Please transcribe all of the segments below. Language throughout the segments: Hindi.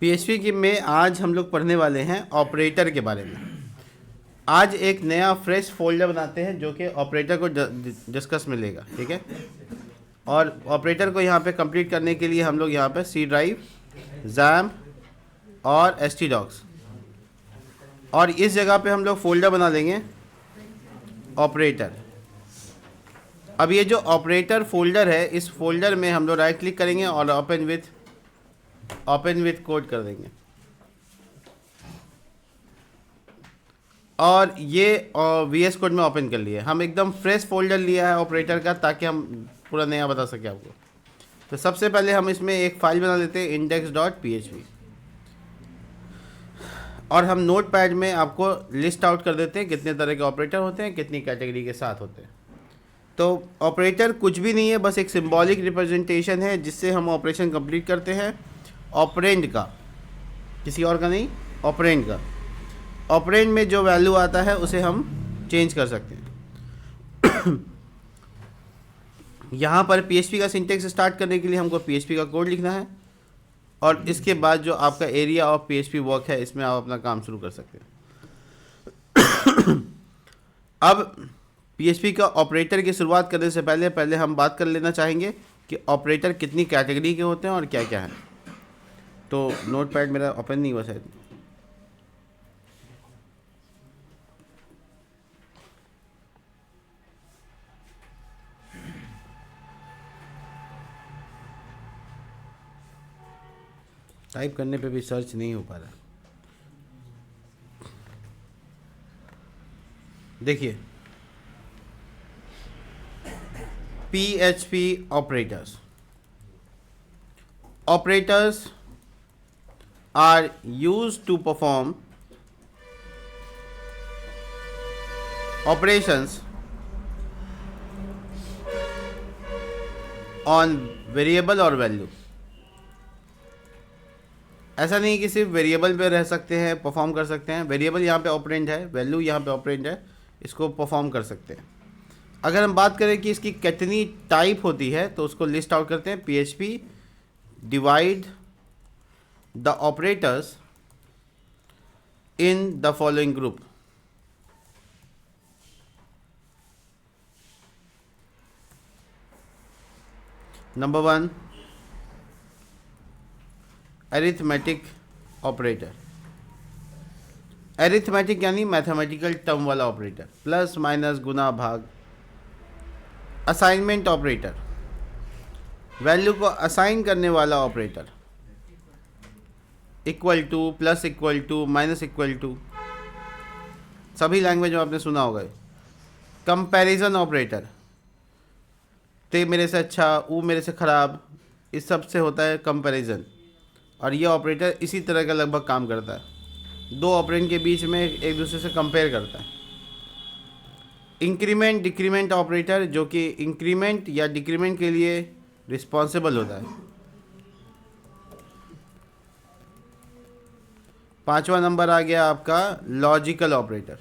पीएचपी की में आज हम लोग पढ़ने वाले हैं ऑपरेटर के बारे में। आज एक नया फ्रेश फोल्डर बनाते हैं जो कि ऑपरेटर को डिस्कस मिलेगा, ठीक है। और ऑपरेटर को यहाँ पे कंप्लीट करने के लिए हम लोग यहाँ पे सी ड्राइव, जैम और htdocs, और इस जगह पे हम लोग फोल्डर बना लेंगे ऑपरेटर। अब ये जो ऑपरेटर फोल्डर है, इस फोल्डर में हम लोग राइट क्लिक करेंगे और ओपन विथ कोड कर देंगे। और ये VS कोड में ओपन कर लिए। हम एकदम फ्रेश फोल्डर लिया है ऑपरेटर का, ताकि हम पूरा नया बता सके आपको। तो सबसे पहले हम इसमें एक फाइल बना लेते हैं index.php, और हम नोट पैड में आपको लिस्ट आउट कर देते हैं कितने तरह के ऑपरेटर होते हैं, कितनी कैटेगरी के साथ होते हैं। तो ऑपरेटर कुछ भी नहीं है, बस एक सिंबॉलिक रिप्रेजेंटेशन है जिससे हम ऑपरेशन कंप्लीट करते हैं ऑपरेंड का, किसी और का नहीं, ऑपरेंड का। ऑपरेंड में जो वैल्यू आता है उसे हम चेंज कर सकते हैं। यहाँ पर PHP का सिंटेक्स स्टार्ट करने के लिए हमको PHP का कोड लिखना है, और इसके बाद जो आपका एरिया ऑफ PHP वर्क है, इसमें आप अपना काम शुरू कर सकते हैं। अब PHP का ऑपरेटर की शुरुआत करने से पहले हम बात कर लेना चाहेंगे कि ऑपरेटर कितनी कैटेगरी के होते हैं और क्या क्या है। तो नोट पैड मेरा ओपन नहीं हुआ शायद। टाइप करने पे भी सर्च नहीं हो पा रहा। देखिए, PHP operators are used to perform operations on variable और वैल्यू। ऐसा नहीं कि सिर्फ वेरिएबल पे रह सकते हैं, परफॉर्म कर सकते हैं। वेरिएबल यहाँ पे ऑपरेंड है, वैल्यू यहाँ पे ऑपरेंड है, इसको परफॉर्म कर सकते हैं। अगर हम बात करें कि इसकी कितनी टाइप होती है, तो उसको लिस्ट आउट करते हैं। PHP divide the operators in the following group. Number 1, arithmetic operator. Arithmetic यानी मैथमेटिकल टर्म वाला ऑपरेटर, प्लस माइनस गुना भाग। असाइनमेंट ऑपरेटर, वैल्यू को असाइन करने वाला operator. Equal to, plus equal to, minus equal to, सभी लैंग्वेज में आपने सुना होगा। कंपैरिजन ऑपरेटर, ते मेरे से अच्छा, वो मेरे से ख़राब, इस सब से होता है कंपैरिजन। और ये ऑपरेटर इसी तरह का लगभग काम करता है, दो ऑपरेंड के बीच में एक दूसरे से कंपेयर करता है। इंक्रीमेंट डिक्रीमेंट ऑपरेटर, जो कि इंक्रीमेंट या डिक्रीमेंट के लिए रिस्पॉन्सिबल होता है। 5वां नंबर आ गया आपका लॉजिकल ऑपरेटर,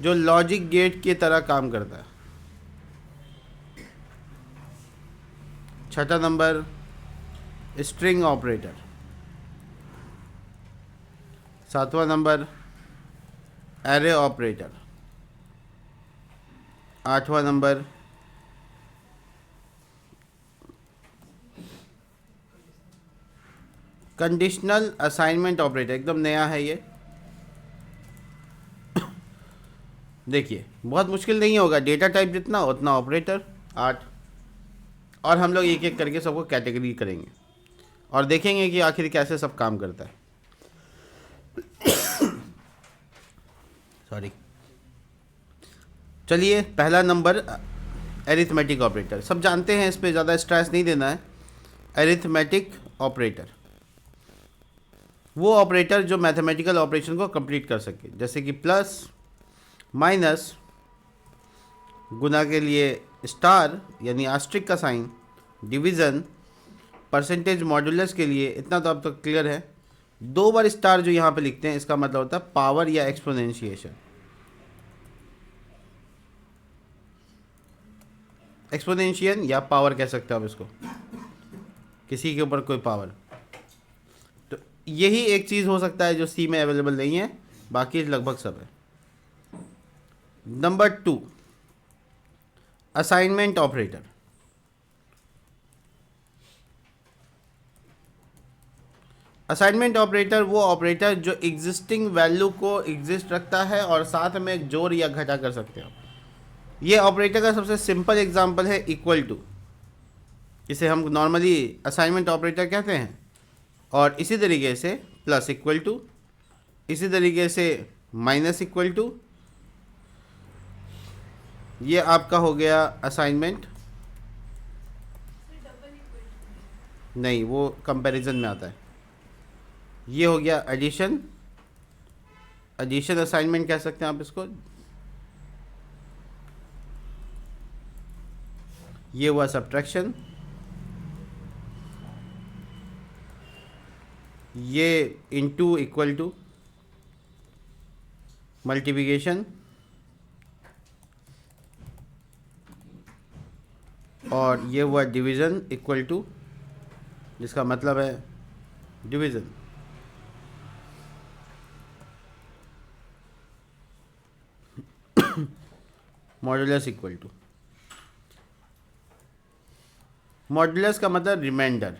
जो लॉजिक गेट की तरह काम करता है। 6वां नंबर स्ट्रिंग ऑपरेटर। 7वां नंबर एरे ऑपरेटर। 8वां नंबर कंडीशनल असाइनमेंट ऑपरेटर, एकदम नया है ये। देखिए, बहुत मुश्किल नहीं होगा, डेटा टाइप जितना उतना ऑपरेटर, 8। और हम लोग एक एक करके सबको कैटेगरी करेंगे और देखेंगे कि आखिर कैसे सब काम करता है। सॉरी, चलिए, पहला नंबर अरिथमेटिक ऑपरेटर। सब जानते हैं, इस पर ज़्यादा स्ट्रेस नहीं देना है। अरिथमेटिक ऑपरेटर वो ऑपरेटर जो मैथमेटिकल ऑपरेशन को कंप्लीट कर सके, जैसे कि प्लस, माइनस, गुना के लिए स्टार यानी आस्ट्रिक का साइन, डिवीज़न, परसेंटेज मॉड्यूलस के लिए, इतना तो अब तक क्लियर है। 2 बार स्टार जो यहाँ पे लिखते हैं, इसका मतलब होता है पावर या एक्सपोनेंशिएशन। एक्सपोनेंशियन या पावर कह सकते हो आप इसको, किसी के ऊपर कोई पावर। तो यही एक चीज़ हो सकता है जो सी में अवेलेबल नहीं है, बाकी लगभग सब है। Number 2, assignment operator. Assignment operator वो ऑपरेटर जो एग्जिस्टिंग वैल्यू को एग्जिस्ट रखता है और साथ में जोड़ या घटा कर सकते हो। ये ऑपरेटर का सबसे सिंपल एग्जांपल है इक्वल टू। इसे हम नॉर्मली असाइनमेंट ऑपरेटर कहते हैं। और इसी तरीके से प्लस इक्वल टू, इसी तरीके से माइनस इक्वल टू, ये आपका हो गया असाइनमेंट। नहीं, वो कंपैरिजन में आता है। ये हो गया एडिशन, एडिशन असाइनमेंट कह सकते हैं आप इसको। ये हुआ सब्ट्रैक्शन, ये इनटू इक्वल टू, मल्टीप्लिकेशन, और ये हुआ डिवीज़न इक्वल टू, जिसका मतलब है division. Modulus equal to, modulus का मतलब रिमाइंडर।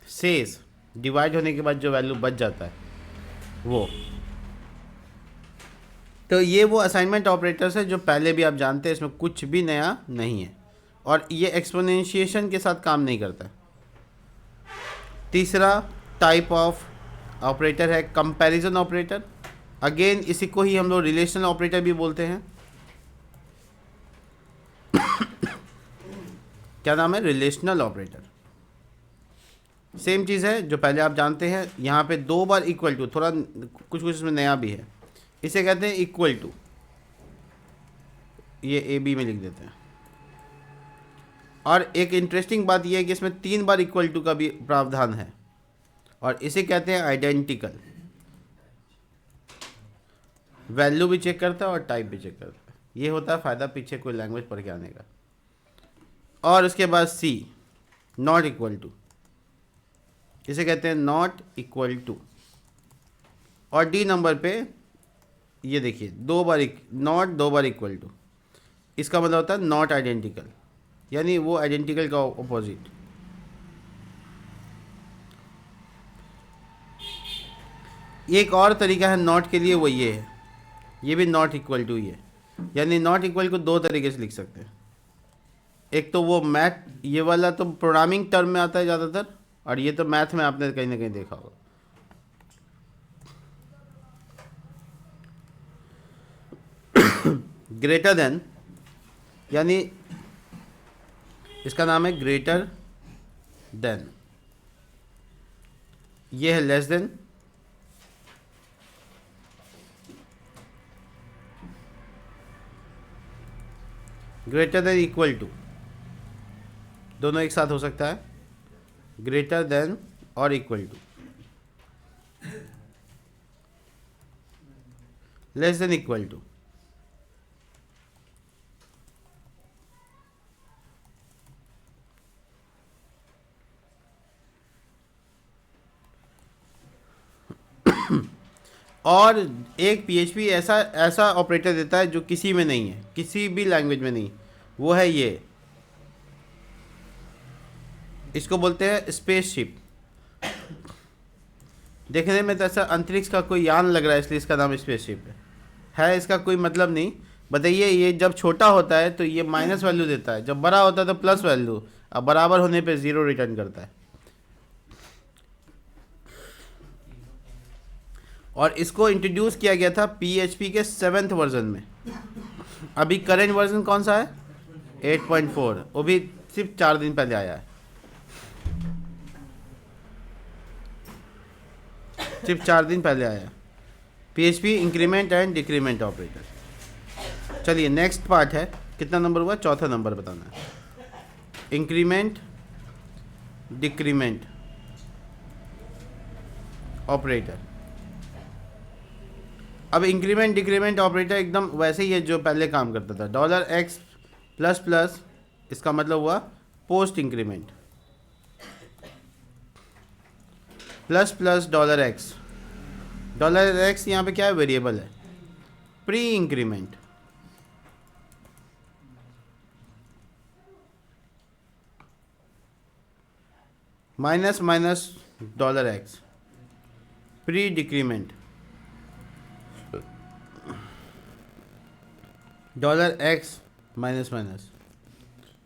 शेष डिवाइड होने के बाद जो वैल्यू बच जाता है वो। तो ये वो असाइनमेंट ऑपरेटर्स है जो पहले भी आप जानते हैं, इसमें कुछ भी नया नहीं है और ये एक्सपोनेंशिएशन के साथ काम नहीं करता। तीसरा टाइप ऑफ ऑपरेटर है कंपैरिजन ऑपरेटर। अगेन इसी को ही हम लोग रिलेशनल ऑपरेटर भी बोलते हैं। क्या नाम है? Relational operator. सेम चीज़ है जो पहले आप जानते हैं। यहाँ पे 2 बार इक्वल टू, थोड़ा कुछ कुछ इसमें नया भी है। इसे कहते हैं इक्वल टू, ये ए बी में लिख देते हैं। और एक इंटरेस्टिंग बात यह है कि इसमें 3 बार इक्वल टू का भी प्रावधान है और इसे कहते हैं आइडेंटिकल। वैल्यू भी चेक करता है और टाइप भी चेक करता है। ये होता है फ़ायदा पीछे कोई लैंग्वेज पढ़ के आने का। और उसके बाद सी, नॉट इक्वल टू, इसे कहते हैं नॉट इक्वल टू। और डी नंबर पे ये देखिए 2 बार नॉट, 2 बार इक्वल टू, इसका मतलब होता है नॉट आइडेंटिकल, यानी वो आइडेंटिकल का ऑपोजिट। एक और तरीका है नॉट के लिए, वो ये है, ये भी नॉट इक्वल टू ही है। यानी नॉट इक्वल को 2 तरीके से लिख सकते हैं। एक तो वो मैथ, ये वाला तो प्रोग्रामिंग टर्म में आता है ज़्यादातर, और ये तो मैथ में आपने कहीं ना कहीं देखा होगा। ग्रेटर देन, यानी इसका नाम है ग्रेटर देन। ये है less than, greater than equal to, दोनों एक साथ हो सकता है, ग्रेटर देन और equal to. Less than equal to, और एक PHP ऐसा ऑपरेटर देता है जो किसी में नहीं है, किसी भी लैंग्वेज में नहीं, वो है ये, इसको बोलते हैं स्पेसशिप। देखने में तो ऐसा अंतरिक्ष का कोई यान लग रहा है, इसलिए इसका नाम स्पेसशिप है। इसका कोई मतलब नहीं। बताइए, ये जब छोटा होता है तो ये माइनस वैल्यू देता है, जब बड़ा होता है तो प्लस वैल्यू, अब बराबर होने पे 0 रिटर्न करता है। और इसको इंट्रोड्यूस किया गया था PHP के 7th वर्जन में। अभी करेंट वर्जन कौन सा है? 8.4, वो भी सिर्फ 4 दिन पहले आया है, सिर्फ 4 दिन पहले आया है। PHP increment and decrement operator. चलिए नेक्स्ट पार्ट है, कितना नंबर हुआ? 4था नंबर बताना है। Increment decrement operator. अब इंक्रीमेंट डिक्रीमेंट ऑपरेटर एकदम वैसे ही है जो पहले काम करता था। $x++, इसका मतलब हुआ post increment plus plus $x। $x यहाँ पे क्या है, वेरिएबल है। Pre increment minus minus $x। Pre decrement $x minus minus.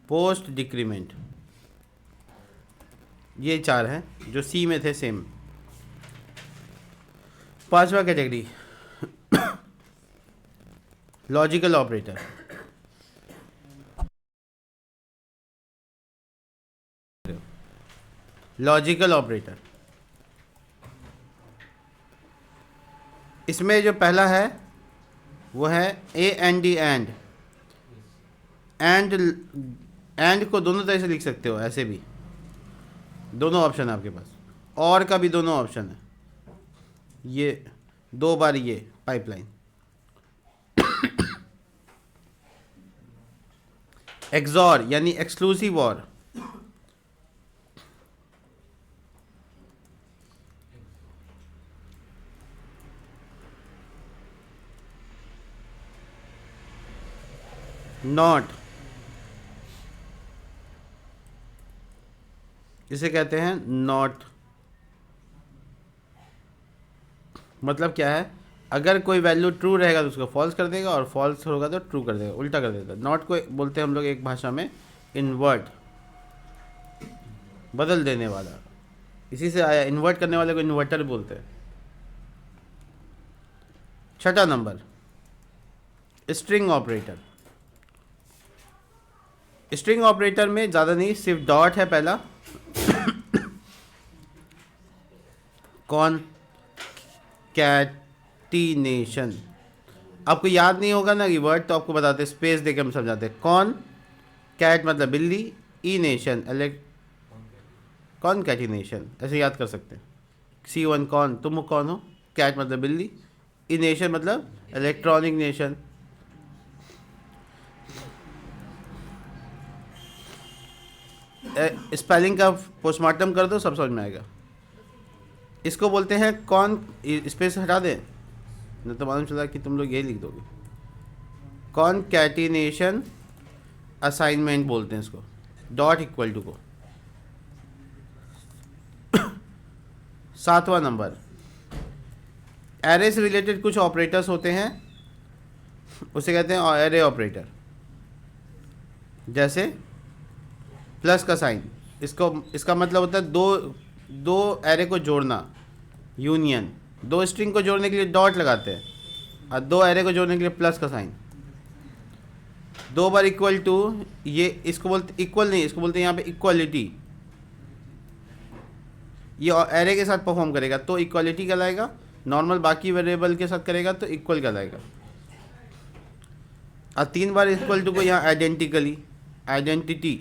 Post decrement. ये 4 हैं जो सी में थे सेम। 5वां category logical operator. Logical operator, इसमें जो पहला है वो है ए एन डी। एंड को दोनों तरह से लिख सकते हो, ऐसे भी दोनों ऑप्शन है आपके पास, और का भी दोनों ऑप्शन है। ये 2 बार ये पाइपलाइन। एक्सॉर यानी एक्सक्लूसिव और। नॉट, इसे कहते हैं नॉट। मतलब क्या है, अगर कोई वैल्यू ट्रू रहेगा तो उसको फॉल्स कर देगा, और फॉल्स होगा तो ट्रू कर देगा, उल्टा कर देगा। नॉट को बोलते हैं हम लोग एक भाषा में इन्वर्ट, बदल देने वाला। इसी से आया, इन्वर्ट करने वाले को इन्वर्टर बोलते हैं। 6वां नंबर स्ट्रिंग ऑपरेटर। स्ट्रिंग ऑपरेटर में ज़्यादा नहीं, सिर्फ डॉट है पहला। कॉनकैटिनेशन। आपको याद नहीं होगा ना कि वर्ड, तो आपको बताते, स्पेस देके हम समझाते। कॉन कैट मतलब बिल्ली, ई नेशन कॉनकैटिनेशन, ऐसे याद कर सकते हैं। C1 कौन, तुम कौन हो। कैट मतलब बिल्ली, ई नेशन मतलब इलेक्ट्रॉनिक नेशन। स्पेलिंग का पोस्टमार्टम कर दो, सब समझ में आएगा। इसको बोलते हैं कौन, स्पेस हटा दें नहीं तो मालूम चला कि तुम लोग यही लिख दोगे। कॉनकैटिनेशन असाइनमेंट बोलते हैं इसको, डॉट इक्वल टू को। 7वां नंबर एरे से रिलेटेड कुछ ऑपरेटर्स होते हैं, उसे कहते हैं एरे ऑपरेटर। जैसे प्लस का साइन, इसका मतलब होता है दो एरे को जोड़ना, यूनियन। 2 स्ट्रिंग को जोड़ने के लिए डॉट लगाते हैं, और 2 एरे को जोड़ने के लिए प्लस का साइन। 2 बार इक्वल टू, ये इसको बोलते इक्वल नहीं, इसको बोलते हैं यहाँ पे इक्वालिटी। ये एरे के साथ परफॉर्म करेगा तो इक्वालिटी कहलाएगा, नॉर्मल बाकी वेरिएबल के साथ करेगा तो इक्वल कहलाएगा। और 3 बार इक्वल टू को यहाँ आइडेंटिकली, आइडेंटिटी,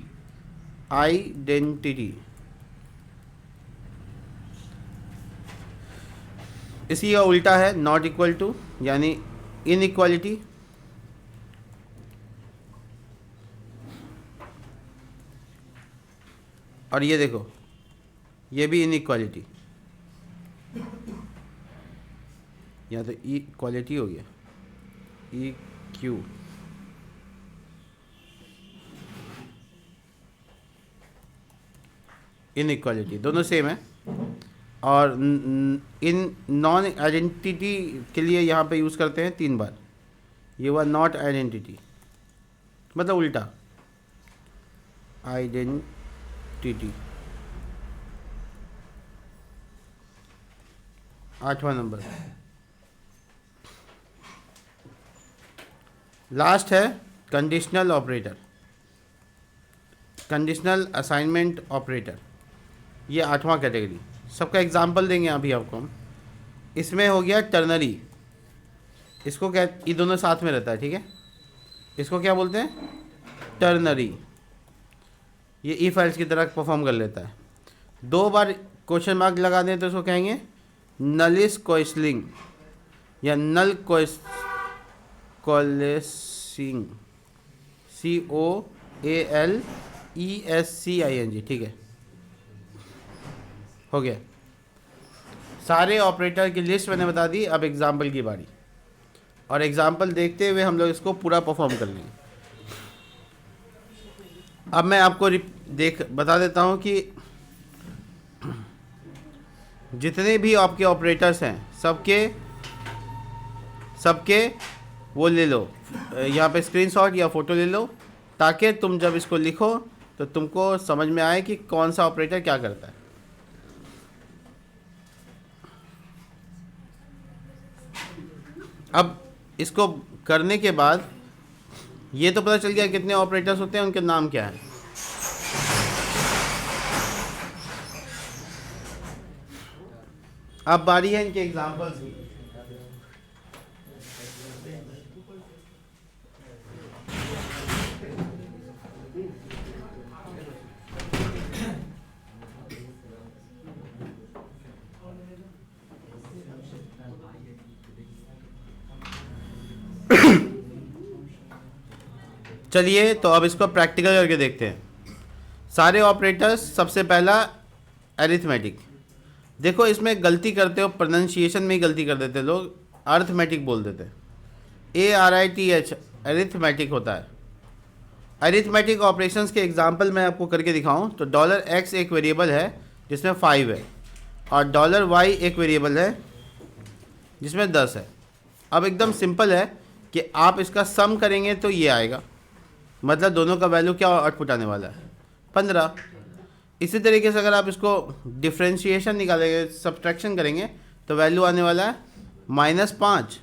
इसी का उल्टा है नॉट इक्वल टू, यानी इनइक्वालिटी। और ये देखो, ये भी इनइक्वालिटी, या तो इक्वालिटी हो गया, ई क्यू। इनइक्वालिटी दोनों सेम है। और इन नॉन आइडेंटिटी के लिए यहाँ पे यूज़ करते हैं 3 बार। ये हुआ नॉट आइडेंटिटी, मतलब उल्टा आइडेंटिटी। 8वां नंबर लास्ट है conditional operator, conditional assignment operator. ये 8वां कैटेगरी। सबका एग्जाम्पल देंगे अभी आपको हम। इसमें हो गया टर्नरी, इसको क्या, ये दोनों साथ में रहता है, ठीक है। इसको क्या बोलते हैं, टर्नरी। ये इफ एल्स की तरह परफॉर्म कर लेता है। 2 बार क्वेश्चन मार्क लगा दें तो इसको कहेंगे नलिस कोइसलिंग या नल कोलेसिंग, COALESING। ESCING, ठीक है, हो गया। सारे ऑपरेटर की लिस्ट मैंने बता दी। अब एग्जाम्पल की बारी, और एग्जाम्पल देखते हुए हम लोग इसको पूरा परफॉर्म कर लेंगे। अब मैं आपको बता देता हूँ कि जितने भी आपके ऑपरेटर्स हैं सबके वो ले लो, यहाँ पे स्क्रीनशॉट या फ़ोटो ले लो, ताकि तुम जब इसको लिखो तो तुमको समझ में आए कि कौन सा ऑपरेटर क्या करता है। अब इसको करने के बाद ये तो पता चल गया कितने ऑपरेटर्स होते हैं, उनके नाम क्या है। अब बारी है इनके एग्जांपल्स की। चलिए तो अब इसको प्रैक्टिकल करके देखते हैं। सारे ऑपरेटर्स, सबसे पहला अरिथमेटिक। देखो इसमें गलती करते हो, प्रोनाउंसिएशन में ही गलती कर देते लोग, अरिथमेटिक बोल देते हैं। ARITH अरिथमेटिक होता है। अरिथमेटिक ऑपरेशंस के एग्जांपल मैं आपको करके दिखाऊं तो $x एक वेरिएबल है जिसमें 5 है, और $y एक वेरिएबल है जिसमें 10 है। अब एकदम सिंपल है कि आप इसका सम करेंगे तो ये आएगा, मतलब दोनों का वैल्यू क्या आउटपुट आने वाला है, 15। इसी तरीके से अगर आप इसको डिफ्रेंशिएशन निकालेंगे, सब्ट्रैक्शन करेंगे तो वैल्यू आने वाला है -5।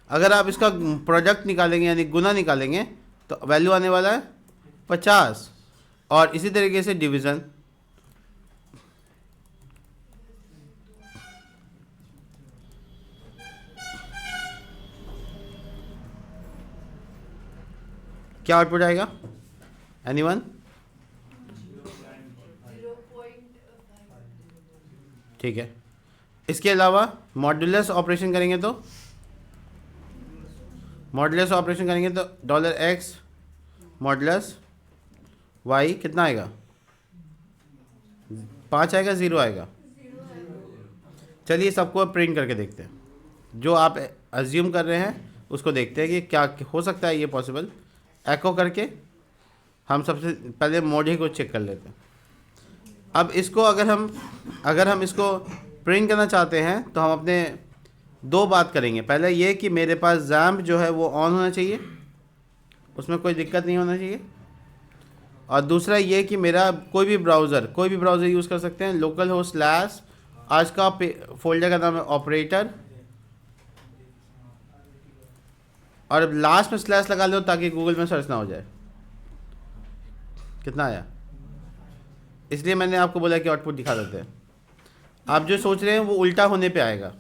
अगर आप इसका प्रोडक्ट निकालेंगे यानी गुना निकालेंगे तो वैल्यू आने वाला है 50। और इसी तरीके से डिवीज़न, क्या आउटपुट आएगा, एनीवन? ठीक है। इसके अलावा मॉड्यूलस ऑपरेशन करेंगे तो $x मॉड्यूलस y कितना आएगा, 5 आएगा, 0 आएगा। चलिए सबको प्रिंट करके देखते हैं। जो आप अज्यूम कर रहे हैं उसको देखते हैं कि क्या हो सकता है ये पॉसिबल। एको करके हम सबसे पहले मॉड्यूल को चेक कर लेते हैं। अब इसको अगर हम इसको प्रिंट करना चाहते हैं तो हम अपने दो बात करेंगे। पहले ये कि मेरे पास जैम्प जो है वो ऑन होना चाहिए, उसमें कोई दिक्कत नहीं होना चाहिए। और दूसरा ये कि मेरा कोई भी ब्राउज़र यूज़ कर सकते हैं, लोकल हो / आज का फोल्डर का नाम है ऑपरेटर, और लास्ट में स्लैश लगा लो ताकि गूगल में सर्च ना हो जाए। कितना आया, इसलिए मैंने आपको बोला कि आउटपुट दिखा देते हैं। आप जो सोच रहे हैं वो उल्टा होने पे आएगा।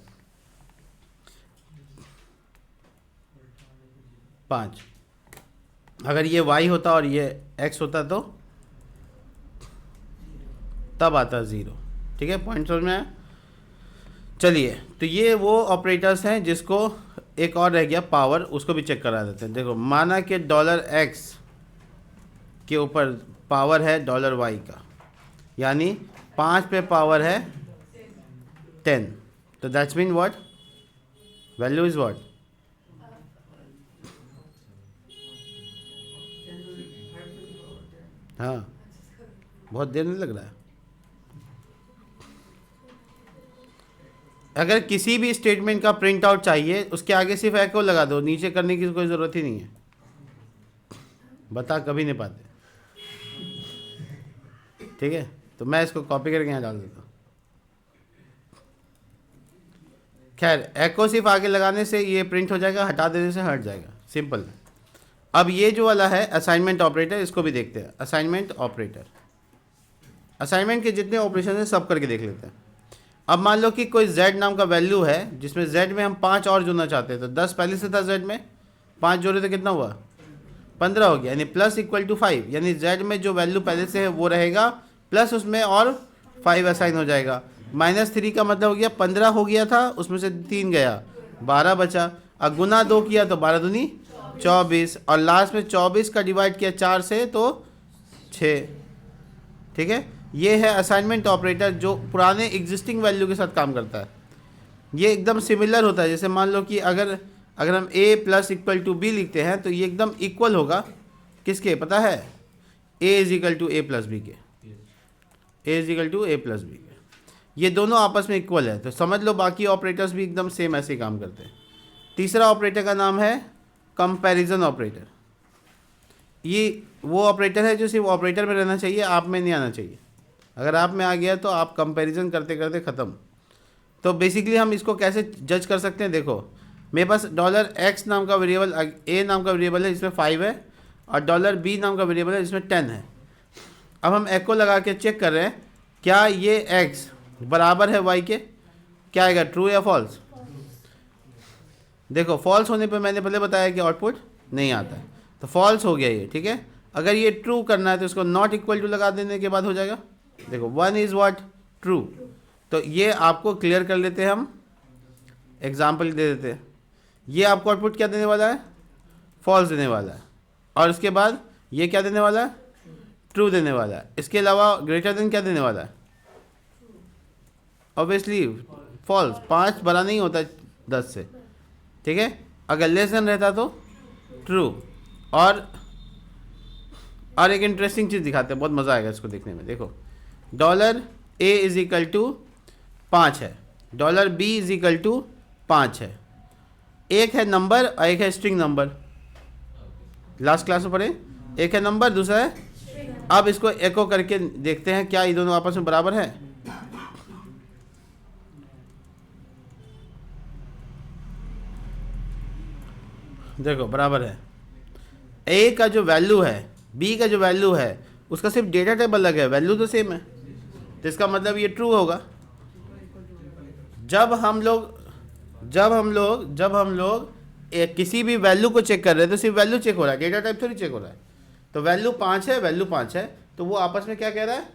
5 अगर ये y होता और ये x होता तो तब आता 0। ठीक है, पॉइंट समझ में आया? चलिए तो ये वो ऑपरेटर्स हैं जिसको एक और रह गया पावर, उसको भी चेक करा देते हैं। देखो माना कि $x के ऊपर पावर है $y का, यानी 5 पे पावर है 10, तो that's mean what, value is what, हाँ बहुत देर नहीं लग रहा है। अगर किसी भी स्टेटमेंट का प्रिंट आउट चाहिए उसके आगे सिर्फ एको लगा दो, नीचे करने की कोई ज़रूरत ही नहीं है। बता कभी नहीं पाते। ठीक है, तो मैं इसको कॉपी करके यहाँ डाल देता हूँ। खैर एको सिर्फ आगे लगाने से ये प्रिंट हो जाएगा, हटा देने से हट जाएगा, सिंपल। अब ये जो वाला है असाइनमेंट ऑपरेटर, इसको भी देखते हैं। असाइनमेंट ऑपरेटर, असाइनमेंट के जितने ऑपरेशन हैं सब करके देख लेते हैं। अब मान लो कि कोई z नाम का वैल्यू है जिसमें z में हम 5 और जोड़ना चाहते हैं, तो 10 पहले से था z में, 5 जोड़े तो कितना हुआ, 15 हो गया, यानी प्लस इक्वल टू 5, यानी z में जो वैल्यू पहले से है वो रहेगा, प्लस उसमें और 5 असाइन हो जाएगा। -3 का मतलब हो गया 15 हो गया था, उसमें से 3 गया, 12 बचा। अब गुना 2 किया तो 12 दूनी 24, और लास्ट में 24 का डिवाइड किया 4 से तो 6, ठीक है, ये है असाइनमेंट ऑपरेटर जो पुराने एग्जिस्टिंग वैल्यू के साथ काम करता है। ये एकदम सिमिलर होता है, जैसे मान लो कि अगर हम a plus equal to B लिखते हैं तो ये एकदम इक्वल होगा किसके, पता है, a is equal to A plus B के, a is equal to A plus B के। ये दोनों आपस में इक्वल है, तो समझ लो बाकी ऑपरेटर्स भी एकदम सेम ऐसे ही काम करते हैं। तीसरा ऑपरेटर का नाम है कंपैरिजन ऑपरेटर। ये वो ऑपरेटर है जो सिर्फ ऑपरेटर में रहना चाहिए, आप में नहीं आना चाहिए। अगर आप में आ गया तो आप कंपैरिजन करते करते ख़त्म। तो बेसिकली हम इसको कैसे जज कर सकते हैं, देखो मेरे पास $x नाम का वेरिएबल, a नाम का वेरिएबल है जिसमें 5 है, और $b नाम का वेरिएबल है जिसमें 10 है। अब हम एको लगा के चेक कर रहे हैं क्या ये x बराबर है y के, क्या आएगा, ट्रू या फॉल्स। देखो फॉल्स होने पे मैंने पहले बताया कि आउटपुट नहीं आता है, तो फॉल्स हो गया ये, ठीक है। अगर ये ट्रू करना है तो इसको नॉट इक्वल टू लगा देने के बाद हो जाएगा। देखो 1 इज़ व्हाट, ट्रू। तो ये आपको क्लियर कर लेते हैं, हम एग्जाम्पल दे देते हैं। ये आपको आउटपुट क्या देने वाला है, फॉल्स देने वाला है, और उसके बाद ये क्या देने वाला है, ट्रू देने वाला है। इसके अलावा ग्रेटर देन क्या देने वाला है, ऑब्वियसली फॉल्स। 5 बड़ा नहीं होता 10 से, ठीक है। अगर लेस देन रहता तो ट्रू। और एक इंटरेस्टिंग चीज़ दिखाते हैं, बहुत मज़ा आएगा इसको देखने में। देखो $a इज इक्वल टू 5 है, $b इज इक्वल टू 5 है। एक है नंबर और एक है स्ट्रिंग नंबर, लास्ट क्लास में पढ़े। एक है नंबर, दूसरा है। अब इसको एको करके देखते हैं क्या ये दोनों आपस में बराबर है। देखो बराबर है। a का जो वैल्यू है, b का जो वैल्यू है, उसका सिर्फ डेटा टाइप अलग है, वैल्यू तो सेम है। तो इसका मतलब ये ट्रू होगा। जब हम लोग किसी भी वैल्यू को चेक कर रहे हैं तो सिर्फ वैल्यू चेक हो रहा है, डेटा टाइप थोड़ी चेक हो रहा है। तो वैल्यू 5 है, तो वो आपस में क्या कह रहा है,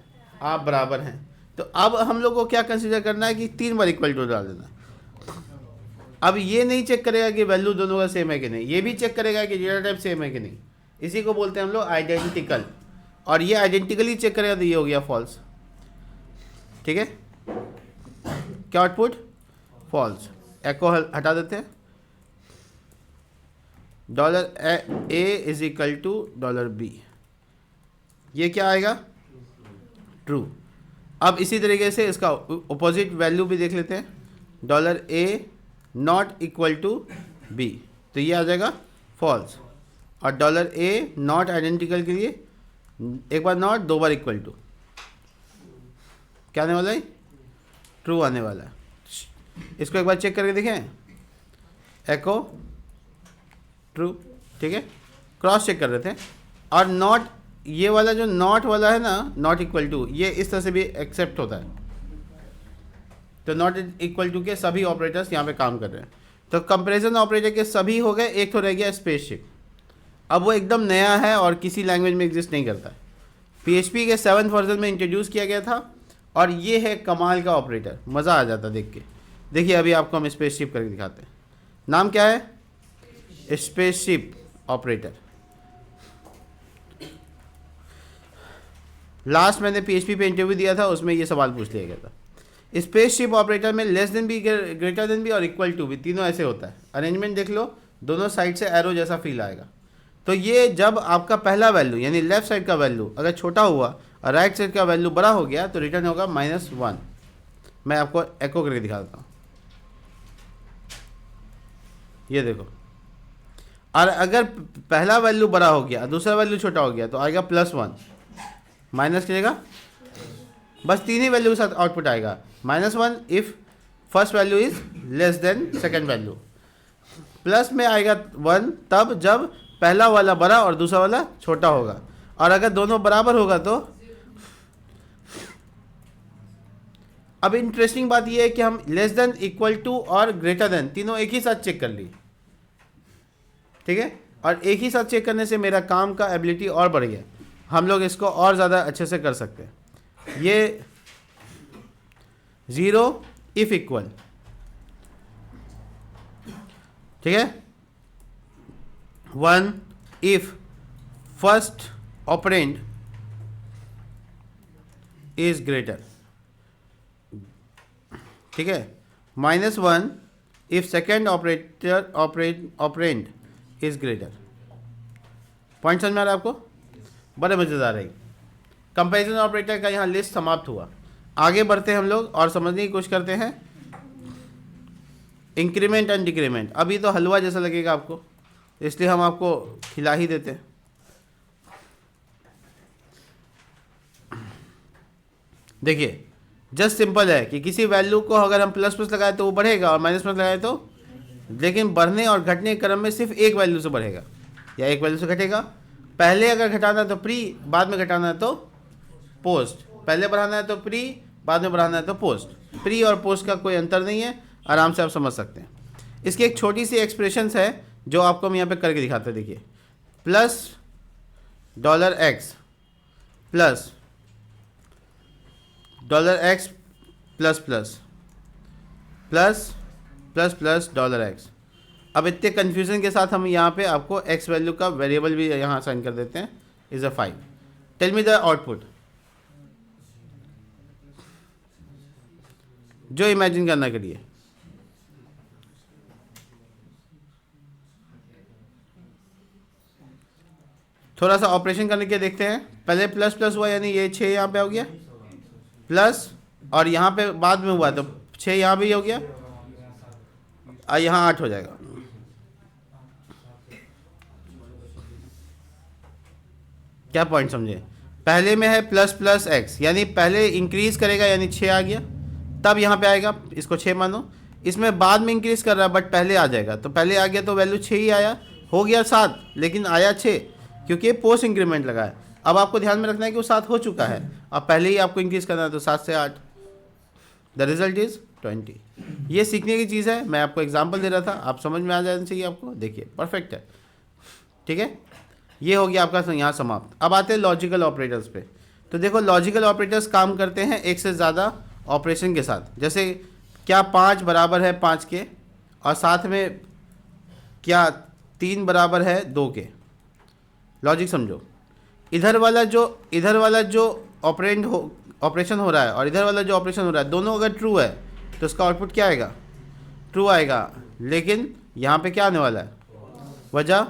आप बराबर हैं। तो अब हम लोग को क्या कंसीडर करना है कि 3 बार इक्वल टू डाल देना। अब ये नहीं चेक करेगा कि वैल्यू दोनों का सेम है कि नहीं, ये भी चेक करेगा कि डेटा टाइप सेम है कि नहीं। इसी को बोलते हैं हम लोग आइडेंटिकल। और ये आइडेंटिकली चेक करेगा तो ये हो गया फॉल्स, ठीक है। क्या आउटपुट, फॉल्स। एको हटा देते हैं। $a is equal to $b, ये क्या आएगा, ट्रू। अब इसी तरीके से इसका अपोजिट वैल्यू भी देख लेते हैं। $a not equal to b, तो ये आ जाएगा फॉल्स। और $a नॉट आइडेंटिकल के लिए एक बार नॉट, 2 बार इक्वल टू, क्या आने वाला है, ट्रू आने वाला है। इसको एक बार चेक करके देखें, एको ट्रू, ठीक है। क्रॉस चेक कर रहे थे। और नॉट, ये वाला जो नॉट वाला है ना, नॉट इक्वल टू, ये इस तरह से भी एक्सेप्ट होता है। तो नॉट इक्वल टू के सभी ऑपरेटर्स यहाँ पे काम कर रहे हैं। तो कंपैरिजन ऑपरेटर के सभी हो गए, एक तो रह गया स्पेसशिप। अब वो एकदम नया है और किसी लैंग्वेज में एग्जिस्ट नहीं करता है। PHP के 7th वर्जन में इंट्रोड्यूस किया गया था, और ये है कमाल का ऑपरेटर, मज़ा आ जाता देख के। देखिए अभी आपको हम स्पेसशिप करके दिखाते हैं। नाम क्या है, स्पेसशिप ऑपरेटर। लास्ट मैंने PHP पे इंटरव्यू दिया था, उसमें ये सवाल पूछ लिया गया था। स्पेसशिप ऑपरेटर में लेस देन भी, ग्रेटर देन भी और इक्वल टू भी, तीनों ऐसे होता है। अरेंजमेंट देख लो, दोनों साइड से एरो जैसा फील आएगा। तो ये जब आपका पहला वैल्यू यानी लेफ्ट साइड का वैल्यू अगर छोटा हुआ और राइट साइड का वैल्यू बड़ा हो गया तो रिटर्न होगा -1। मैं आपको एको करके दिखा देता हूँ, ये देखो। और अगर पहला वैल्यू बड़ा हो गया, दूसरा वैल्यू छोटा हो गया, तो आएगा +1। माइनस करेगा, बस 3 ही वैल्यू के साथ आउटपुट आएगा। -1 if first value is less than second value. Plus में आएगा 1 तब जब पहला वाला बड़ा और दूसरा वाला छोटा होगा। और अगर दोनों बराबर होगा तो, अब इंटरेस्टिंग बात यह है कि हम लेस देन, इक्वल टू और ग्रेटर देन तीनों एक ही साथ चेक कर ली, ठीक है। और एक ही साथ चेक करने से मेरा काम का एबिलिटी और बढ़ गया, हम लोग इसको और ज़्यादा अच्छे से कर सकते हैं। ये 0 इफ इक्वल, ठीक है। 1 if first operand is greater, ठीक है, -1 if second operand is greater. Point समझ में आ रहा है आपको? बड़े मज़ेदार है। कंपैरिजन ऑपरेटर का यहाँ लिस्ट समाप्त हुआ। आगे बढ़ते हैं हम लोग और समझने की कोशिश करते हैं इंक्रीमेंट एंड डिक्रीमेंट। अभी तो हलवा जैसा लगेगा आपको, इसलिए हम आपको खिला ही देते हैं। देखिए जस्ट सिंपल है कि किसी वैल्यू को अगर हम प्लस प्लस लगाए तो वो बढ़ेगा और माइनस प्लस लगाए तो, लेकिन बढ़ने और घटने के क्रम में सिर्फ एक वैल्यू से बढ़ेगा या एक वैल्यू से घटेगा। पहले अगर घटाना है तो प्री, बाद में घटाना है तो पोस्ट। पहले बढ़ाना है तो प्री, बाद में बढ़ाना है तो पोस्ट। प्री और पोस्ट का कोई अंतर नहीं है, आराम से आप समझ सकते हैं। इसकी एक छोटी सी एक्सप्रेशंस है जो आपको हम यहाँ पे करके दिखाते हैं। देखिए $x plus $x plus plus plus plus plus $x। अब इतने कन्फ्यूजन के साथ हम यहाँ पे आपको x वैल्यू का वेरिएबल भी यहाँ साइन कर देते हैं, is a 5। Tell me the output. जो इमेजिन करना के लिए थोड़ा सा ऑपरेशन करने के देखते हैं। पहले प्लस प्लस हुआ यानी ये 6 यहाँ पे हो गया प्लस, और यहाँ पे बाद में हुआ तो 6 यहाँ भी हो गया और यहाँ 8 हो जाएगा। क्या पॉइंट समझे? पहले में है प्लस प्लस x यानी पहले इंक्रीज करेगा यानी 6 आ गया, तब यहाँ पे आएगा, इसको 6 मानो। इसमें बाद में इंक्रीज कर रहा है बट पहले आ जाएगा, तो पहले आ गया तो वैल्यू 6 ही आया, हो गया 7 लेकिन आया 6 क्योंकि पोस्ट इंक्रीमेंट लगा है। अब आपको ध्यान में रखना है कि वो 7 हो चुका है, अब पहले ही आपको इंक्रीज करना है तो 7 से 8, द रिजल्ट इज 20। ये सीखने की चीज़ है, मैं आपको एग्जाम्पल दे रहा था, आप समझ में आ जाना चाहिए आपको। देखिए परफेक्ट है, ठीक है। ये हो गया आपका यहाँ समाप्त। अब आते हैं लॉजिकल ऑपरेटर्स पे। तो देखो लॉजिकल ऑपरेटर्स काम करते हैं एक से ज़्यादा ऑपरेशन के साथ। जैसे क्या 5 बराबर है 5 के, और साथ में क्या 3 बराबर है 2 के। लॉजिक समझो, इधर वाला जो ऑपरेशन हो रहा है और इधर वाला जो ऑपरेशन हो रहा है, दोनों अगर ट्रू है तो उसका आउटपुट क्या आएगा? ट्रू आएगा। लेकिन यहाँ पे क्या आने वाला है? वजह,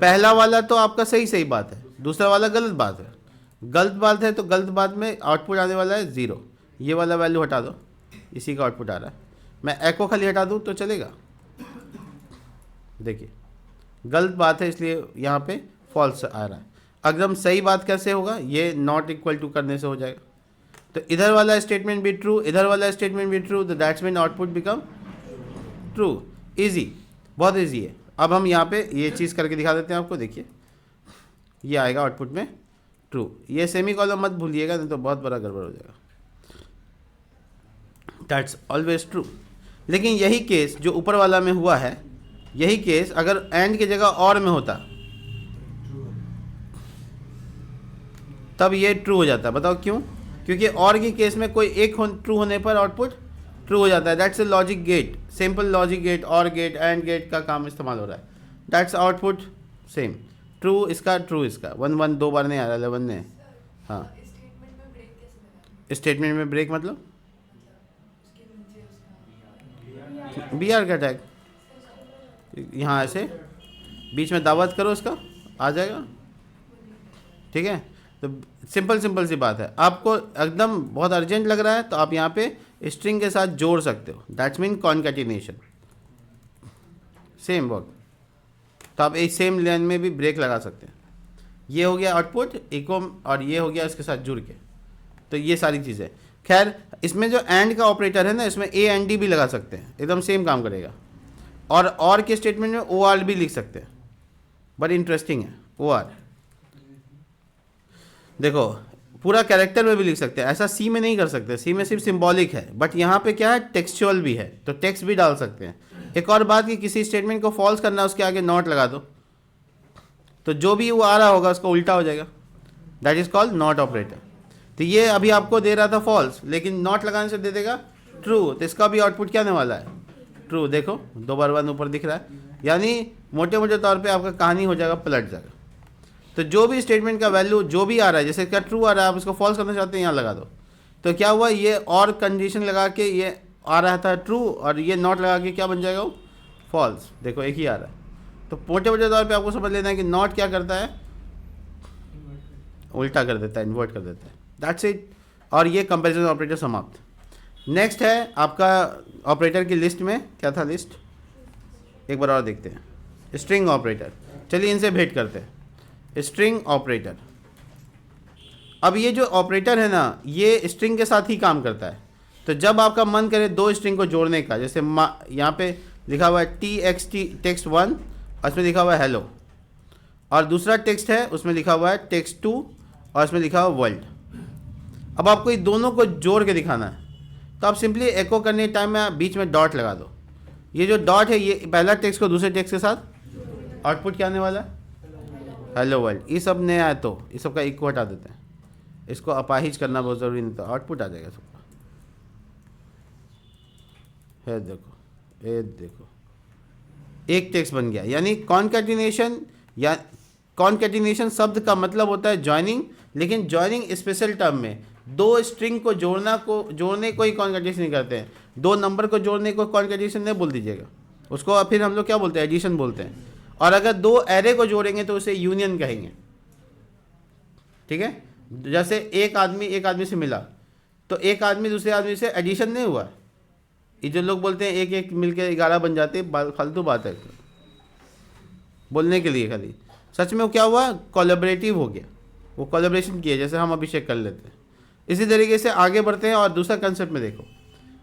पहला वाला तो आपका सही बात है, दूसरा वाला गलत बात है। गलत बात है तो गलत बात में आउटपुट आने वाला है 0। ये वाला वैल्यू हटा दो, इसी का आउटपुट आ रहा है। मैं एको खाली हटा दूँ तो चलेगा? देखिए गलत बात है इसलिए यहाँ पे फॉल्स आ रहा है। एकदम सही बात कैसे होगा? ये नॉट इक्वल टू करने से हो जाएगा। तो इधर वाला स्टेटमेंट भी ट्रू, इधर वाला स्टेटमेंट भी ट्रू, तो that's mean output become true. Easy, बहुत इजी है। अब हम यहाँ पे ये चीज़ करके दिखा देते हैं आपको। देखिए ये आएगा आउटपुट में ट्रू। ये सेमी कॉलम मत भूलिएगा नहीं तो बहुत बड़ा गड़बड़ हो जाएगा। That's always true. लेकिन यही केस जो ऊपर वाला में हुआ है, यही केस अगर एंड की जगह और में होता तब ये ट्रू हो जाता। बताओ क्यों? क्योंकि और की केस में कोई एक ट्रू होने पर आउटपुट ट्रू हो जाता है। That's a logic gate, simple logic gate, और गेट, एंड गेट का काम इस्तेमाल हो रहा है। दैट्स आउटपुट सेम, ट्रू इसका, ट्रू इसका। 1 1 2 बार नहीं आ रहा, 11 ने। हाँ, स्टेटमेंट में ब्रेक मतलब BR का टैग यहाँ ऐसे बीच में दावत करो, उसका आ जाएगा, ठीक है। तो सिंपल सी बात है। आपको एकदम बहुत अर्जेंट लग रहा है तो आप यहाँ पे स्ट्रिंग के साथ जोड़ सकते हो, that's mean concatenation, same work. तो आप एक सेम लाइन में भी ब्रेक लगा सकते हैं। ये हो गया आउटपुट इको, और ये हो गया इसके साथ जुड़ के। तो ये सारी चीज़ें, खैर इसमें जो एंड का ऑपरेटर है ना, इसमें ए एंड डी भी लगा सकते हैं, एकदम सेम काम करेगा। और के स्टेटमेंट में OR भी लिख सकते हैं, बड़ी इंटरेस्टिंग है OR। देखो पूरा कैरेक्टर में भी लिख सकते हैं, ऐसा सी में नहीं कर सकते, सी में सिर्फ सिंबॉलिक है, बट यहाँ पे क्या है, टेक्सचुअल भी है, तो टेक्स्ट भी डाल सकते हैं। एक और बात कि किसी स्टेटमेंट को फॉल्स करना है, उसके आगे नॉट लगा दो, तो जो भी वो आ रहा होगा उसका उल्टा हो जाएगा। That is called not operator. तो ये अभी आपको दे रहा था फॉल्स, लेकिन नॉट लगाने से दे देगा ट्रू, तो इसका भी आउटपुट क्या आने वाला है? ट्रू। देखो 2 बार 1 ऊपर दिख रहा है, यानी मोटे तौर पे आपका कहानी हो जाएगा, पलट जाएगा। तो जो भी स्टेटमेंट का वैल्यू जो भी आ रहा है, जैसे क्या ट्रू आ रहा है, आप इसको फॉल्स करना चाहते हैं, यहाँ लगा दो। तो क्या हुआ, ये और कंडीशन लगा के ये आ रहा था ट्रू, और ये नॉट लगा के क्या बन जाएगा वो फॉल्स। देखो एक ही आ रहा है। तो मोटे मोटे तौर पे आपको समझ लेना है कि नॉट क्या करता है, उल्टा कर देता है, इन्वर्ट कर देता है। That's it. और ये कंपैरिजन ऑपरेटर समाप्त। नेक्स्ट है आपका ऑपरेटर की लिस्ट में क्या था, लिस्ट एक बार और देखते हैं, स्ट्रिंग ऑपरेटर। चलिए इनसे भेंट करते हैं। स्ट्रिंग ऑपरेटर, अब ये जो ऑपरेटर है ना, ये स्ट्रिंग के साथ ही काम करता है। तो जब आपका मन करे दो स्ट्रिंग को जोड़ने का, जैसे यहाँ पे लिखा हुआ है TXT टेक्स्ट 1, उसमें लिखा हुआ है हेलो, और दूसरा टेक्स्ट है उसमें लिखा हुआ है टेक्स्ट 2, और उसमें लिखा हुआ वर्ल्ड। अब आपको इन दोनों को जोड़ के दिखाना है, तो आप सिंपली एको करने के टाइम में बीच में डॉट लगा दो। ये जो डॉट है, ये पहला टेक्स्ट को दूसरे टेक्स्ट के साथ आउटपुट क्या आने वाला है, हेलो वर्ल्ड। ये सब नया है तो इस सब का इक्वल हटा देते हैं, इसको अपाहिज करना बहुत ज़रूरी नहीं, तो आउटपुट आ जाएगा सबका। है देखो, ये देखो एक टेक्स्ट बन गया। यानी कॉन्कैटिनेशन, या कॉन्कैटिनेशन शब्द का मतलब होता है जॉइनिंग, लेकिन जॉइनिंग स्पेशल टर्म में दो स्ट्रिंग को जोड़ने को ही कॉन्कैटिनेशन नहीं करते हैं। दो नंबर को जोड़ने को कॉन्कैटिनेशन नहीं बोल दीजिएगा, उसको फिर हम लोग क्या बोलते हैं, एडिशन बोलते हैं। और अगर दो एरे को जोड़ेंगे तो उसे यूनियन कहेंगे, ठीक है। जैसे एक आदमी से मिला, तो एक आदमी दूसरे आदमी से एडिशन नहीं हुआ। ये जो लोग बोलते हैं एक एक मिलके 11 बन जाते, फालतू बात है बोलने के लिए खाली। सच में वो क्या हुआ, कोलैबोरेटिव हो गया, वो कोलैबोरेशन किया, जैसे हम अभिषेक कर लेते हैं। इसी तरीके से आगे बढ़ते हैं और दूसरा कंसेप्ट में देखो,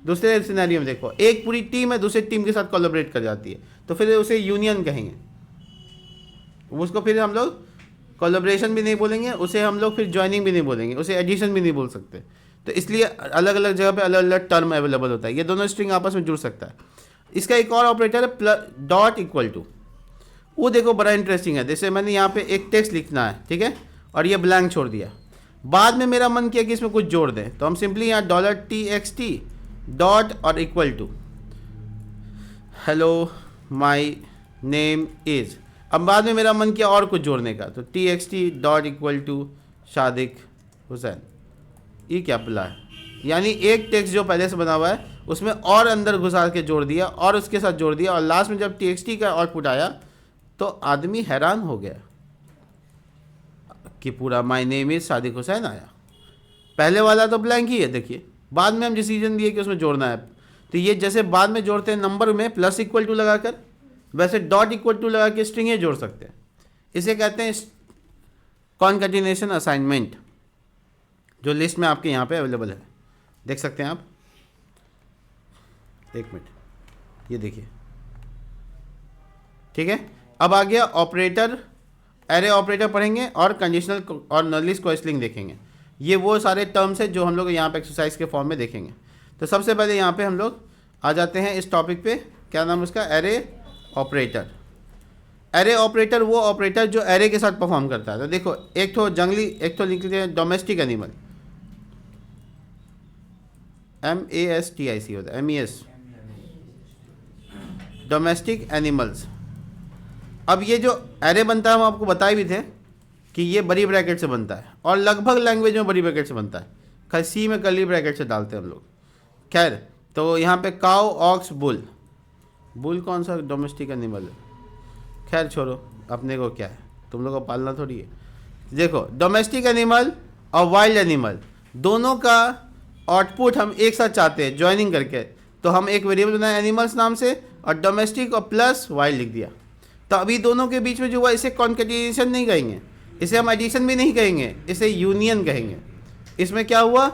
दूसरे सिनेरियो में देखो, एक पूरी टीम है दूसरे टीम के साथ कोलैबोरेट कर जाती है, तो फिर उसे यूनियन कहेंगे। उसको फिर हम लोग कोलैबोरेशन भी नहीं बोलेंगे, उसे हम लोग फिर ज्वाइनिंग भी नहीं बोलेंगे, उसे एडिशन भी नहीं बोल सकते। तो इसलिए अलग अलग जगह पे अलग अलग टर्म अवेलेबल होता है। ये दोनों स्ट्रिंग आपस में जुड़ सकता है। इसका एक और ऑपरेटर है डॉट इक्वल टू, वो देखो बड़ा इंटरेस्टिंग है। जैसे मैंने यहाँ पे एक टेक्स्ट लिखना है, ठीक है, और ये ब्लैंक छोड़ दिया, बाद में मेरा मन किया कि इसमें कुछ जोड़ दें, तो हम सिंपली यहाँ $TXT डॉट और equal to hello my name is. अब बाद में मेरा मन किया और कुछ जोड़ने का, तो TXT dot equal to Shadik Hussain. ये क्या बुला है, यानी एक टेक्स्ट जो पहले से बना हुआ है उसमें और अंदर घुसा के जोड़ दिया और उसके साथ जोड़ दिया, और लास्ट में जब TXT का आउटपुट आया तो आदमी हैरान हो गया कि पूरा माय नेम इज शादिक हुसैन आया। पहले वाला तो ब्लैंक ही है, देखिए बाद में हम डिसीजन दिए कि उसमें जोड़ना है। तो ये जैसे बाद में जोड़ते हैं नंबर में प्लस इक्वल टू लगाकर, वैसे डॉट इक्वल टू लगा के स्ट्रिंग जोड़ सकते हैं। इसे कहते हैं कॉन्कैटिनेशन असाइनमेंट, जो लिस्ट में आपके यहाँ पे अवेलेबल है, देख सकते हैं आप। एक मिनट, ये देखिए, ठीक है। अब आ गया ऑपरेटर, एरे ऑपरेटर पढ़ेंगे और कंडीशनल और नल लिस्ट कोएसलिंग देखेंगे। ये वो सारे टर्म्स हैं जो हम लोग यहाँ पे एक्सरसाइज के फॉर्म में देखेंगे। तो सबसे पहले यहाँ पे हम लोग आ जाते हैं इस टॉपिक पे, क्या नाम है उसका, एरे ऑपरेटर। एरे ऑपरेटर वो ऑपरेटर जो एरे के साथ परफॉर्म करता है। तो देखो, एक तो जंगली, एक तो लिखते हैं डोमेस्टिक एनिमल, MASTIC होता है, MES, डोमेस्टिक एनिमल्स। अब ये जो एरे बनता है हम आपको बताए भी थे कि ये बड़ी ब्रैकेट से बनता है, और लगभग लैंग्वेज में बड़ी ब्रैकेट से बनता है, खाली सी में कर्ली ब्रैकेट से डालते हैं हम लोग। खैर, तो यहाँ पे काउ, ऑक्स, बुल। बुल कौन सा डोमेस्टिक एनिमल है, खैर छोड़ो, अपने को क्या है, तुम लोग को पालना थोड़ी है। देखो, डोमेस्टिक एनिमल और वाइल्ड एनिमल दोनों का आउटपुट हम एक साथ चाहते हैं ज्वाइनिंग करके, तो हम एक वेरिएबल बनाए एनिमल्स नाम से और डोमेस्टिक और प्लस वाइल्ड लिख दिया। तो अभी दोनों के बीच में जो हुआ, इसे कॉन्कैटिनेशन नहीं कहेंगे, इसे हम एडिशन भी नहीं कहेंगे, इसे यूनियन कहेंगे। इसमें क्या हुआ,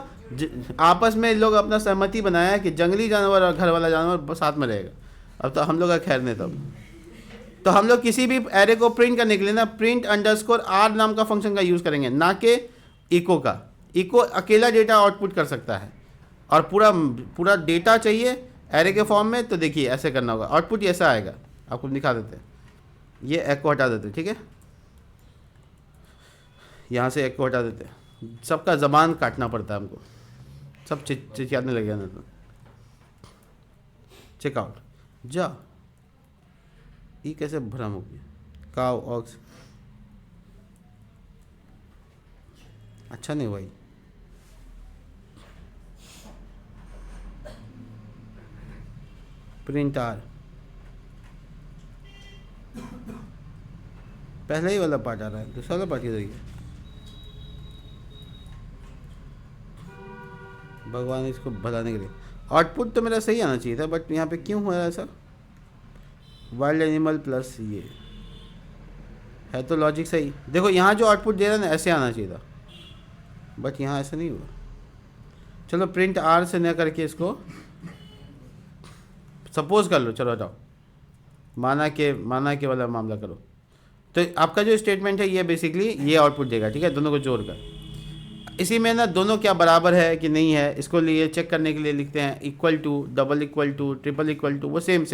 आपस में लोग अपना सहमति बनाया कि जंगली जानवर और घर वाला जानवर साथ में रहेगा। अब तो हम लोग का खैर नहीं, तब तो हम लोग किसी भी एरे को प्रिंट करने के लिए ना प्रिंट अंडरस्कोर R नाम का फंक्शन का यूज़ करेंगे, ना कि इको का। इको अकेला डेटा आउटपुट कर सकता है, और पूरा डेटा चाहिए एरे के फॉर्म में। तो देखिए ऐसे करना होगा, आउटपुट ऐसा आएगा, आपको दिखा देते हैं। ये एको हटा देते, ठीक है, यहाँ से एको हटा देते। सबका ज़बान काटना पड़ता है हमको, सब चिचियाने लगे ना। तो चेकआउट जा, ये कैसे भ्रम हो गया, काउ, ऑक्स, अच्छा नहीं हुआ ये। प्रिंट आर, पहले ही वाला पार्ट आ रहा है, दूसरा वाला पार्ट किधर गया? भगवान इसको भलाने के लिए। आउटपुट तो मेरा सही आना चाहिए था, बट यहाँ पे क्यों हो रहा है ऐसा? वाइल्ड एनिमल प्लस ये है तो लॉजिक सही। देखो यहाँ जो आउटपुट दे रहा है ना, ऐसे आना चाहिए था, बट यहाँ ऐसा नहीं हुआ। चलो प्रिंट आर से न करके इसको सपोज कर लो, चलो हटाओ, माना के वाला मामला करो। तो आपका जो स्टेटमेंट है ये बेसिकली ये आउटपुट देगा, ठीक है, दोनों को जोड़कर। इसी में ना दोनों क्या बराबर है कि नहीं है, इसको लिए चेक करने के लिए लिखते हैं equal to, double equal to, triple equal to, वो सेम,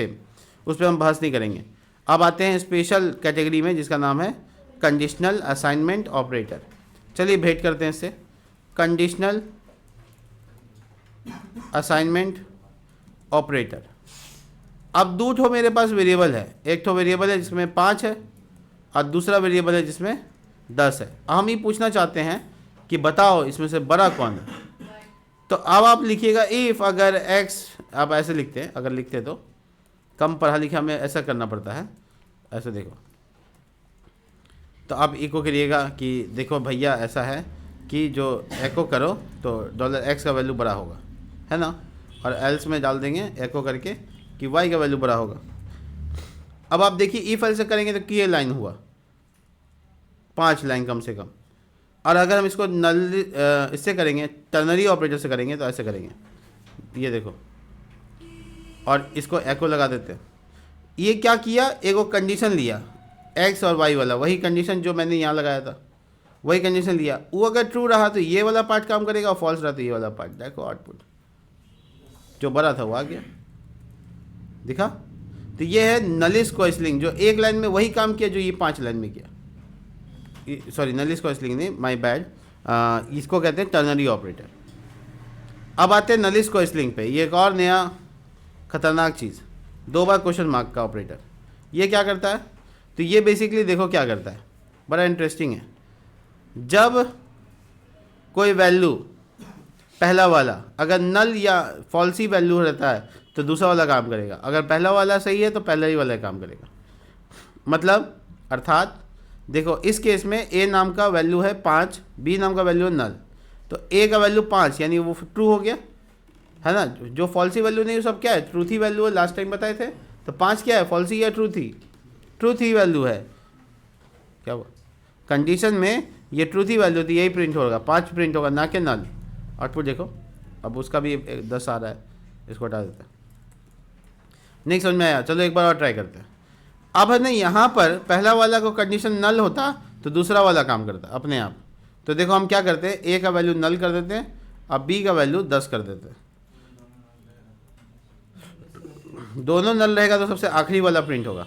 उस पर हम बहस नहीं करेंगे। अब आते हैं स्पेशल कैटेगरी में जिसका नाम है कंडीशनल असाइनमेंट ऑपरेटर। चलिए भेंट करते हैं इससे। Conditional assignment operator. अब दो ठो मेरे पास वेरिएबल है, एक तो वेरिएबल है जिसमें 5 है और दूसरा वेरिएबल है जिसमें 10 है। हम ये पूछना चाहते हैं कि बताओ इसमें से बड़ा कौन है। तो अब आप लिखिएगा इफ़ अगर x, आप ऐसे लिखते हैं, अगर लिखते तो कम पढ़ा लिखा में ऐसा करना पड़ता है, ऐसे देखो। तो आप इको करिएगा कि देखो भैया ऐसा है कि जो एको करो तो $x का वैल्यू बड़ा होगा, है ना, और एल्स में डाल देंगे एको करके कि y का वैल्यू बड़ा होगा। अब आप देखिए इफ एल्स से करेंगे तो ये लाइन हुआ 5 लाइन कम से कम। और अगर हम इसको नल इससे करेंगे, टर्नरी ऑपरेटर से करेंगे तो ऐसे करेंगे, ये देखो, और इसको एको लगा देते हैं। ये क्या किया, एक वो कंडीशन लिया x और y वाला, वही कंडीशन जो मैंने यहाँ लगाया था, वही कंडीशन लिया। वो अगर ट्रू रहा तो ये वाला पार्ट काम करेगा, और फॉल्स रहा तो ये वाला पार्ट। देखो आउटपुट जो बड़ा था वो आ गया, दिखा। तो ये है नलिस कोइसलिंग, जो एक लाइन में वही काम किया जो ये 5 लाइन में किया। सॉरी, नलिस कोइसलिंग नहीं, माय बैड, इसको कहते हैं टर्नरी ऑपरेटर। अब आते हैं नलिस कोइसलिंग पे। ये एक और नया खतरनाक चीज़, 2 बार क्वेश्चन मार्क का ऑपरेटर। ये क्या करता है, तो ये बेसिकली देखो क्या करता है, बड़ा इंटरेस्टिंग है। जब कोई वैल्यू पहला वाला अगर नल या फॉल्सी वैल्यू रहता है तो दूसरा वाला काम करेगा, अगर पहला वाला सही है तो पहला ही वाला काम करेगा। मतलब अर्थात देखो इस केस में ए नाम का वैल्यू है 5, बी नाम का वैल्यू है नल, तो ए का वैल्यू 5 यानी वो ट्रू हो गया, है ना। जो फॉल्सी वैल्यू नहीं वो सब क्या है, ट्रूथ ही वैल्यू है, लास्ट टाइम बताए थे। तो 5 क्या है, फॉल्सी या ट्रूथ ही, ट्रूथ ही वैल्यू है। क्या हुआ, कंडीशन में ये ट्रूथ ही वैल्यू थी, यही प्रिंट होगा, 5 प्रिंट होगा, ना कि नल। आउटपुट देखो, अब उसका भी 10 आ रहा है, इसको हटा देते हैं। नहीं समझ में आया, चलो एक बार और ट्राई करते हैं। अब है ना, यहाँ पर पहला वाला को कंडीशन नल होता तो दूसरा वाला काम करता अपने आप। तो देखो हम क्या करते हैं, ए का वैल्यू नल कर देते हैं, अब बी का वैल्यू 10 कर देते हैं। दोनों नल रहेगा तो सबसे आखिरी वाला प्रिंट होगा।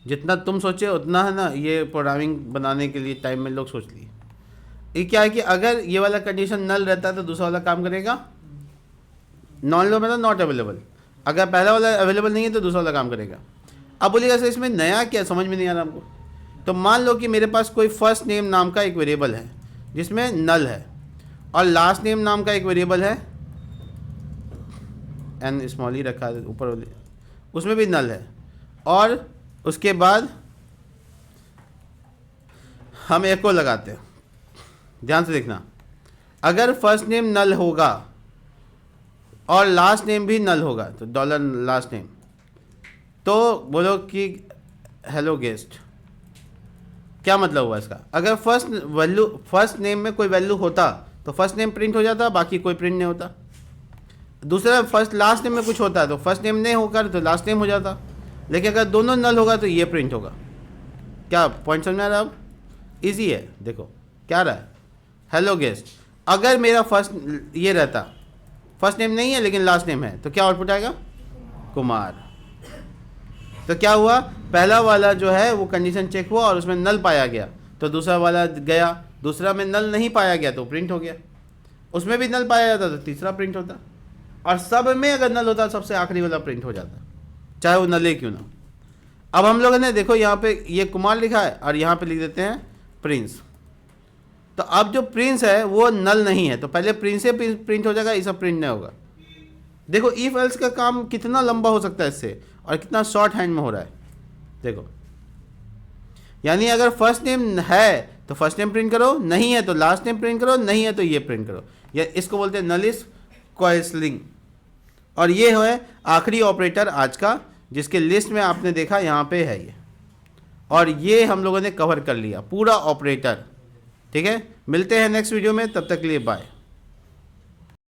जितना तुम सोचे उतना है ना, ये प्रोग्रामिंग बनाने के लिए टाइम में लोग सोच लिए। ये क्या है कि अगर ये वाला कंडीशन नल रहता है तो दूसरा वाला काम करेगा, नॉन लो मतलब नॉट अवेलेबल। अगर पहला वाला अवेलेबल नहीं है तो दूसरा वाला काम करेगा। अब बोलिएगा सर इसमें नया क्या, समझ में नहीं आ रहा हमको। तो मान लो कि मेरे पास कोई फर्स्ट नेम नाम का एक वेरिएबल है जिसमें नल है, और लास्ट नेम नाम का एक वेरिएबल है, एन स्मॉल ही रखा है ऊपर वाले, उसमें भी नल है। और उसके बाद हम एको लगाते हैं। ध्यान से देखना, अगर फर्स्ट नेम नल होगा और लास्ट नेम भी नल होगा तो डॉलर लास्ट नेम, तो बोलो कि हेलो गेस्ट। क्या मतलब हुआ इसका, अगर फर्स्ट नेम में कोई वैल्यू होता तो फर्स्ट नेम प्रिंट हो जाता, बाकी कोई प्रिंट नहीं होता। दूसरा लास्ट नेम में कुछ होता है तो फर्स्ट नेम नहीं होकर तो लास्ट नेम हो जाता। लेकिन अगर दोनों नल होगा तो ये प्रिंट होगा। क्या पॉइंट समझ में आ रहा है अब? ईजी है, देखो क्या रहा है, हेलो गेस्ट। अगर मेरा फर्स्ट ये रहता, फर्स्ट नेम नहीं है लेकिन लास्ट नेम है, तो क्या आउटपुट आएगा, कुमार। तो क्या हुआ, पहला वाला जो है वो कंडीशन चेक हुआ और उसमें नल पाया गया, तो दूसरा वाला गया, दूसरा में नल नहीं पाया गया तो प्रिंट हो गया। उसमें भी नल पाया जाता तो तीसरा प्रिंट होता, और सब में अगर नल होता सबसे आखिरी वाला प्रिंट हो जाता, चाहे वो नले क्यों ना। अब हम लोगों ने देखो यहाँ पे ये कुमार लिखा है और यहाँ पे लिख देते हैं प्रिंस। तो अब जो प्रिंस है वो नल नहीं है, तो पहले प्रिंस से प्रिंट हो जाएगा, ये सब प्रिंट नहीं होगा। देखो इफ एल्स का काम कितना लंबा हो सकता है इससे, और कितना शॉर्ट हैंड में हो रहा है। देखो यानी अगर फर्स्ट नेम है तो फर्स्ट नेम प्रिंट करो, नहीं है तो लास्ट नेम प्रिंट करो, नहीं है तो ये प्रिंट करो। या इसको बोलते हैं नलिस क्वाइसलिंग। और ये है आखिरी ऑपरेटर आज का, जिसके लिस्ट में आपने देखा यहाँ पे है ये। और ये हम लोगों ने कवर कर लिया पूरा ऑपरेटर। ठीक है, मिलते हैं नेक्स्ट वीडियो में, तब तक के लिए बाय।